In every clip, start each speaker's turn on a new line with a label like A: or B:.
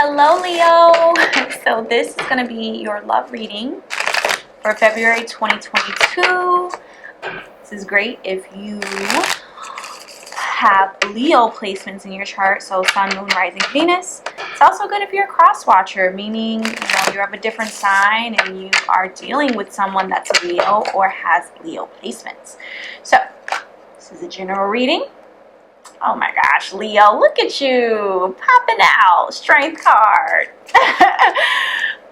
A: Hello, Leo. So this is going to be your love reading for February 2022. This is great if you have Leo placements in your chart, so Sun, Moon, Rising, Venus. It's also good if you're a cross watcher, meaning you have a different sign and you are dealing with someone that's a Leo or has Leo placements. So this is a general reading. Oh my gosh, Leo, look at you popping out, strength card.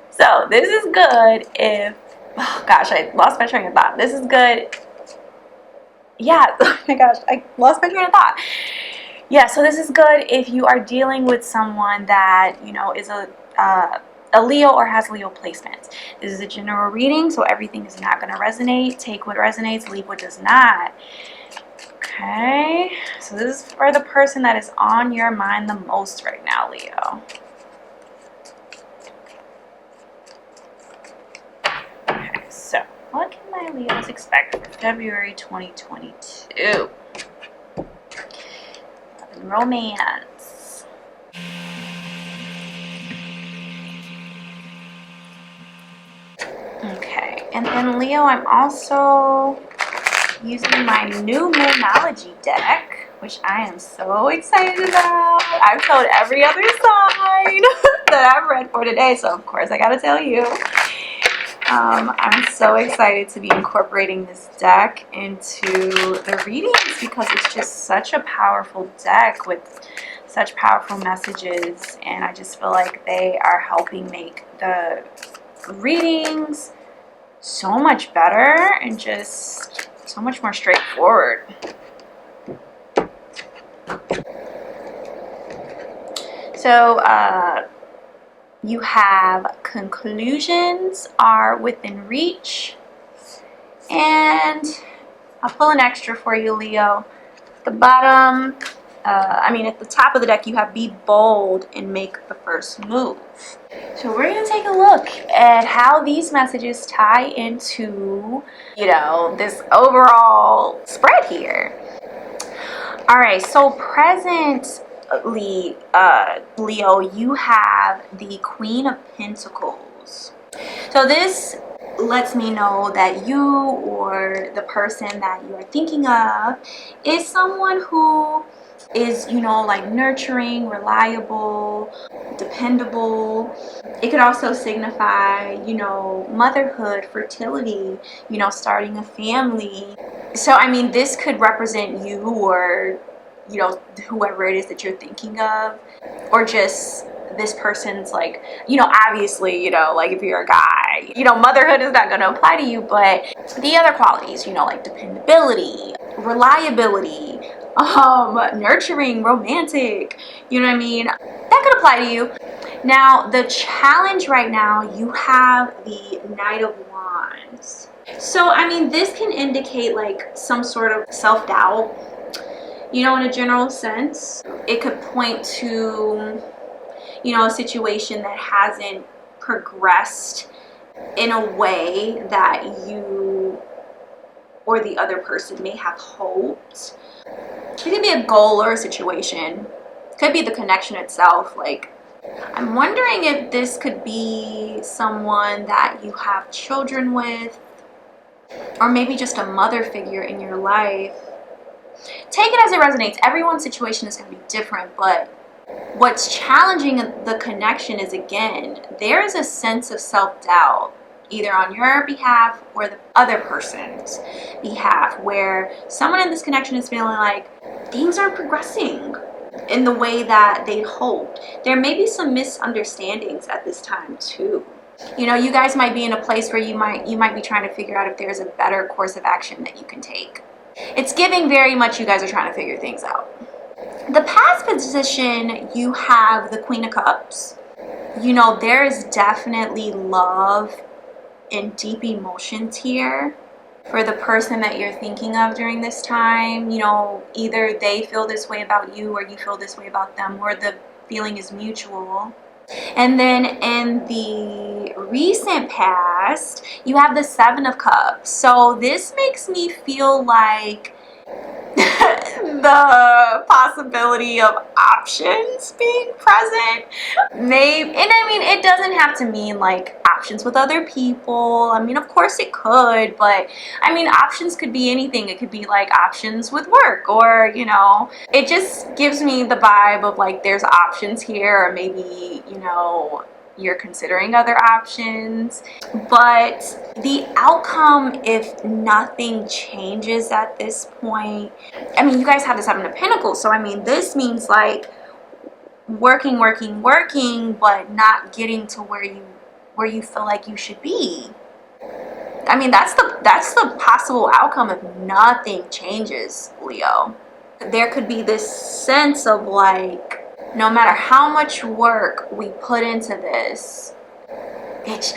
A: So this is good if, oh gosh, I lost my train of thought. This is good. Yeah, oh my gosh, I lost my train of thought. Yeah, so this is good if you are dealing with someone that, is a Leo or has Leo placements. This is a general reading, so everything is not going to resonate. Take what resonates, leave what does not. Okay, so this is for the person that is on your mind the most right now, Leo. Okay, so what can my Leos expect for February 2022? Love and romance. Okay, and then Leo, I'm also using my new Moonology deck, which I am so excited about. I've told every other sign that I've read for today, so of course I gotta tell you. I'm so excited to be incorporating this deck into the readings because it's just such a powerful deck with such powerful messages, and I just feel like they are helping make the readings so much better and just so much more straightforward. So you have conclusions are within reach, and I'll pull an extra for you, Leo. At the bottom, at the top of the deck, you have be bold and make the first move. So we're going to take a look at how these messages tie into, this overall spread here. All right, so presently, Leo, you have the Queen of Pentacles. So this lets me know that you or the person that you are thinking of is someone who is, like nurturing, reliable, dependable. It could also signify, motherhood, fertility, starting a family. So, this could represent you or, whoever it is that you're thinking of, or just this person's like, obviously, like if you're a guy, motherhood is not going to apply to you, but the other qualities, like dependability, reliability, nurturing, romantic, that could apply to you. Now, the challenge right now, you have the Knight of Wands. So, this can indicate like some sort of self-doubt, in a general sense. It could point to, a situation that hasn't progressed in a way that you or the other person may have hoped. It could be a goal or a situation. It could be the connection itself. Like, I'm wondering if this could be someone that you have children with, or maybe just a mother figure in your life. Take it as it resonates. Everyone's situation is going to be different, but what's challenging the connection is, again, there is a sense of self-doubt, either on your behalf or the other person's behalf, where someone in this connection is feeling like things aren't progressing in the way that they hoped. There may be some misunderstandings at this time too. You guys might be in a place where you might be trying to figure out if there's a better course of action that you can take. It's giving very much you guys are trying to figure things out. The past position, you have the Queen of Cups. There is definitely love and deep emotions here for the person that you're thinking of during this time. Either they feel this way about you or you feel this way about them, or the feeling is mutual. And then in the recent past, you have the Seven of Cups. So this makes me feel like the possibility of options being present. Maybe, and I mean, it doesn't have to mean like options with other people. I mean, of course it could, but I mean, options could be anything. It could be like options with work, or, you know, it just gives me the vibe of like there's options here, or maybe, you know, you're considering other options. But the outcome, if nothing changes at this point, I mean, you guys have the Seven of Pentacles, so I mean, this means like working, but not getting to where you feel like you should be. I mean, that's the possible outcome if nothing changes, Leo. There could be this sense of like, no matter how much work we put into this,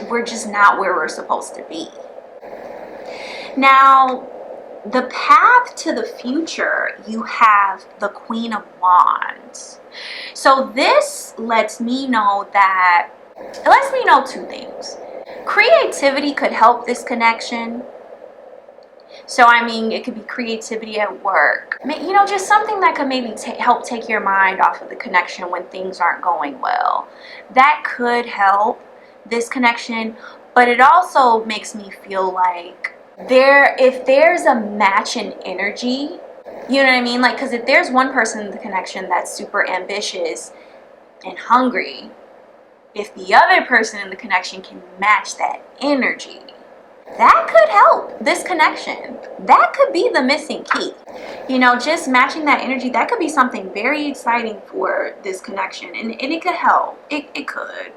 A: we're just not where we're supposed to be. Now, the path to the future, you have the Queen of Wands. So this lets me know two things. Creativity could help this connection. So, I mean, it could be creativity at work. You know, just something that could maybe help take your mind off of the connection when things aren't going well. That could help this connection, but it also makes me feel like if there's a match in energy, you know what I mean? Like, because if there's one person in the connection that's super ambitious and hungry, if the other person in the connection can match that energy, that could help this connection. That could be the missing key. You know, just matching that energy, that could be something very exciting for this connection. And it could help. It could.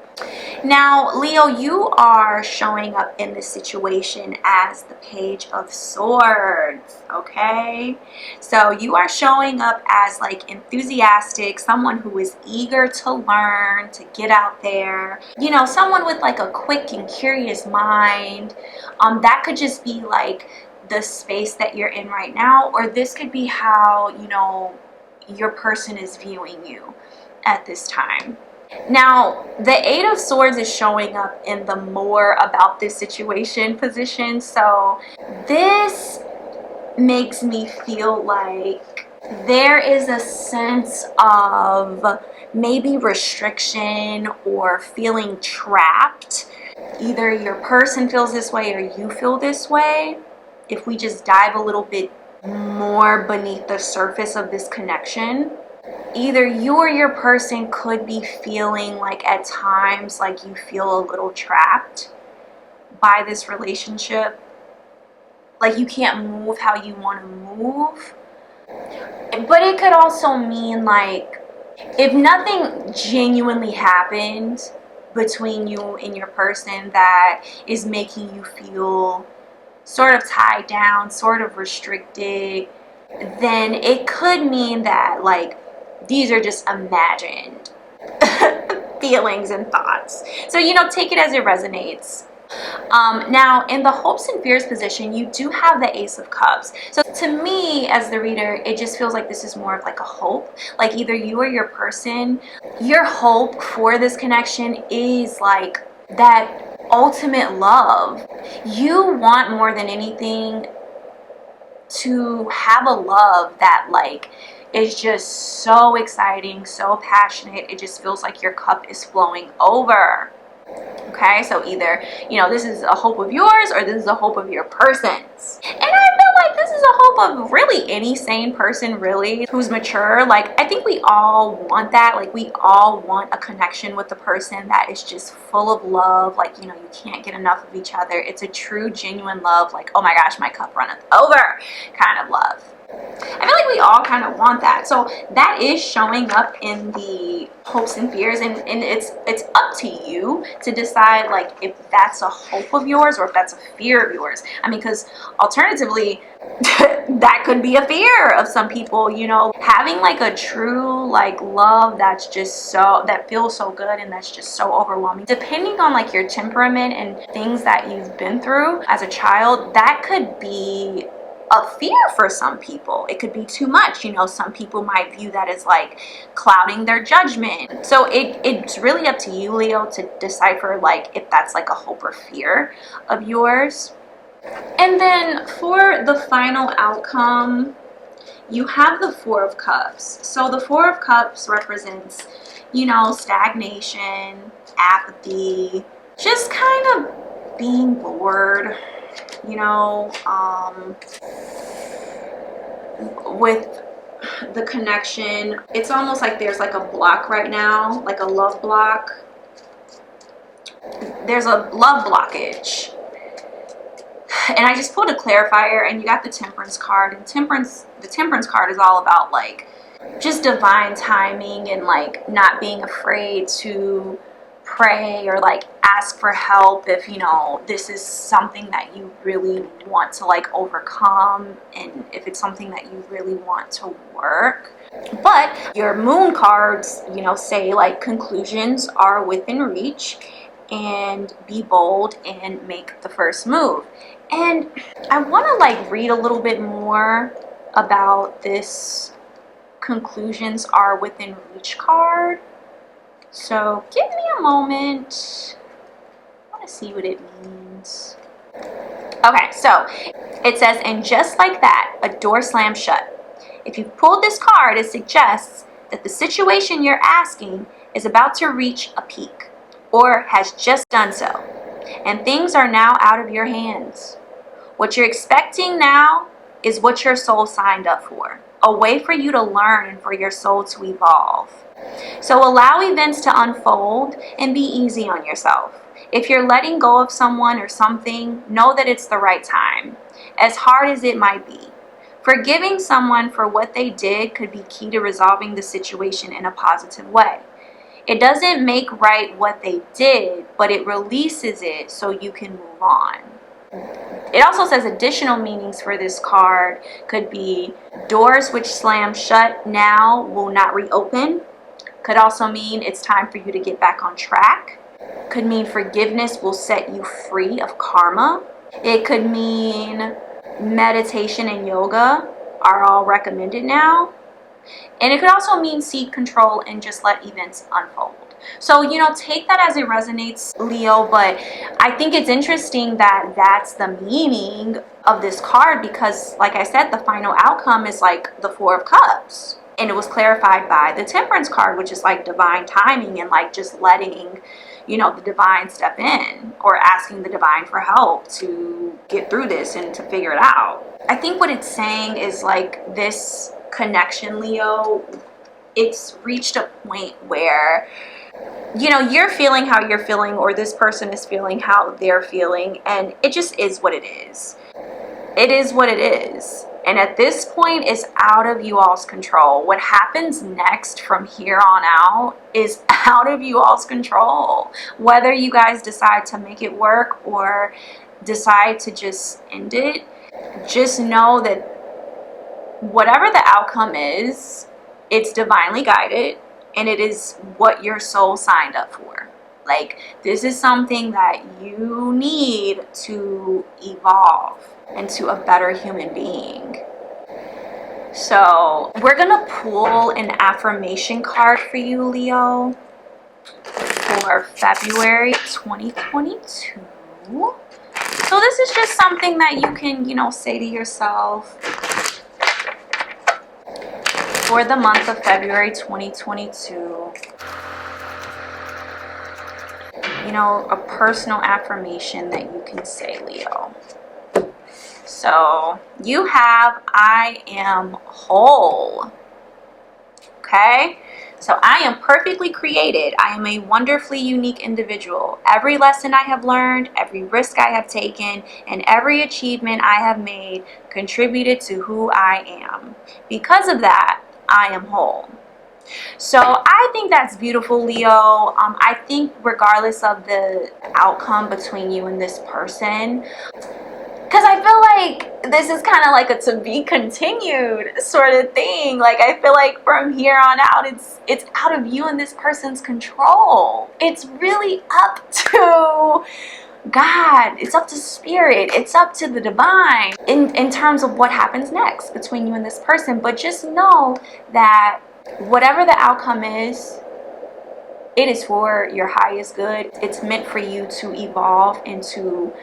A: Now, Leo, you are showing up in this situation as the Page of Swords, okay? So you are showing up as like enthusiastic, someone who is eager to learn, to get out there. You know, someone with like a quick and curious mind. That could just be like the space that you're in right now, or this could be how, you know, your person is viewing you at this time. Now, the Eight of Swords is showing up in the more about this situation position. So this makes me feel like there is a sense of maybe restriction or feeling trapped. Either your person feels this way or you feel this way. If we just dive a little bit more beneath the surface of this connection, either you or your person could be feeling like at times like you feel a little trapped by this relationship. Like you can't move how you want to move. But it could also mean like if nothing genuinely happened between you and your person that is making you feel sort of tied down, sort of restricted, then it could mean that like these are just imagined feelings and thoughts. So, you know, take it as it resonates. Now, in the hopes and fears position, you do have the Ace of Cups. So to me, as the reader, it just feels like this is more of like a hope. Like either you or your person, your hope for this connection is like that ultimate love. You want more than anything to have a love that like is just so exciting, so passionate. It just feels like your cup is flowing over. Okay, so either, you know, this is a hope of yours or this is a hope of your person's. And I feel like this is a hope of really any sane person, really, who's mature. Like, I think we all want that. Like, we all want a connection with the person that is just full of love. Like, you know, you can't get enough of each other. It's a true, genuine love. Like, oh my gosh, my cup runneth over kind of love. I feel like we all kind of want that. So that is showing up in the hopes and fears, and it's up to you to decide like if that's a hope of yours or if that's a fear of yours. I mean, because alternatively that could be a fear of some people, you know, having like a true like love that's just so, that feels so good and that's just so overwhelming. Depending on like your temperament and things that you've been through as a child, that could be a fear for some people. It could be too much. You know, some people might view that as like clouding their judgment. So it's really up to you, Leo, to decipher like if that's like a hope or fear of yours. And then for the final outcome, you have the Four of Cups. So the Four of Cups represents, you know, stagnation, apathy, just kind of being bored, you know, with the connection. It's almost like there's like a block right now, like a love block. There's a love blockage. And I just pulled a clarifier, and you got the Temperance card, and the Temperance card is all about like just divine timing and like not being afraid to pray or like ask for help if, you know, this is something that you really want to like overcome, and if it's something that you really want to work. But your Moon cards, you know, say like conclusions are within reach, and be bold and make the first move. And I want to like read a little bit more about this conclusions are within reach card. So give me a moment. I want to see what it means. Okay, so it says, and just like that, a door slams shut. If you pulled this card, it suggests that the situation you're asking is about to reach a peak, or has just done so, and things are now out of your hands. What you're expecting now is what your soul signed up for, a way for you to learn and for your soul to evolve. So allow events to unfold and be easy on yourself. If you're letting go of someone or something, know that it's the right time, as hard as it might be. Forgiving someone for what they did could be key to resolving the situation in a positive way. It doesn't make right what they did, but it releases it so you can move on. It also says additional meanings for this card could be doors which slam shut now will not reopen. Could also mean it's time for you to get back on track. Could mean forgiveness will set you free of karma. It could mean meditation and yoga are all recommended now. And it could also mean seek control and just let events unfold. So, you know, take that as it resonates, Leo, but I think it's interesting that that's the meaning of this card because, like I said, the final outcome is like the Four of Cups. And it was clarified by the Temperance card, which is like divine timing and like just letting, you know, the divine step in or asking the divine for help to get through this and to figure it out. I think what it's saying is like this connection, Leo, it's reached a point where, you know, you're feeling how you're feeling, or this person is feeling how they're feeling, and it just is what it is. It is what it is. And at this point, it's out of you all's control. What happens next from here on out is out of you all's control. Whether you guys decide to make it work or decide to just end it, just know that whatever the outcome is, it's divinely guided, and it is what your soul signed up for. Like, this is something that you need to evolve into a better human being. So we're gonna pull an affirmation card for you, Leo, for February 2022. So this is just something that you can, you know, say to yourself for the month of February 2022. You know, a personal affirmation that you can say, Leo. So you have, I am whole. Okay? So I am perfectly created. I am a wonderfully unique individual. Every lesson I have learned, every risk I have taken, and every achievement I have made contributed to who I am. Because of that, I am whole. So I think that's beautiful, Leo. I think regardless of the outcome between you and this person, because I feel like this is kind of like a to be continued sort of thing. Like, I feel like from here on out, it's out of you and this person's control. It's really up to God. It's up to spirit. It's up to the divine in terms of what happens next between you and this person. But just know that whatever the outcome is, it is for your highest good. It's meant for you to evolve into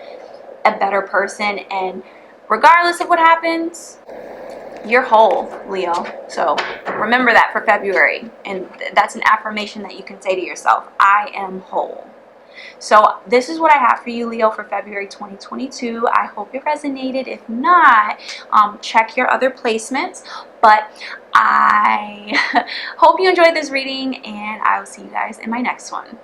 A: a better person, and regardless of what happens, You're whole, Leo. So remember that for February. And that's an affirmation that you can say to yourself. I am whole. So this is what I have for you, Leo, for February 2022. I hope it resonated. If not, check your other placements. But I hope you enjoyed this reading, and I will see you guys in my next one.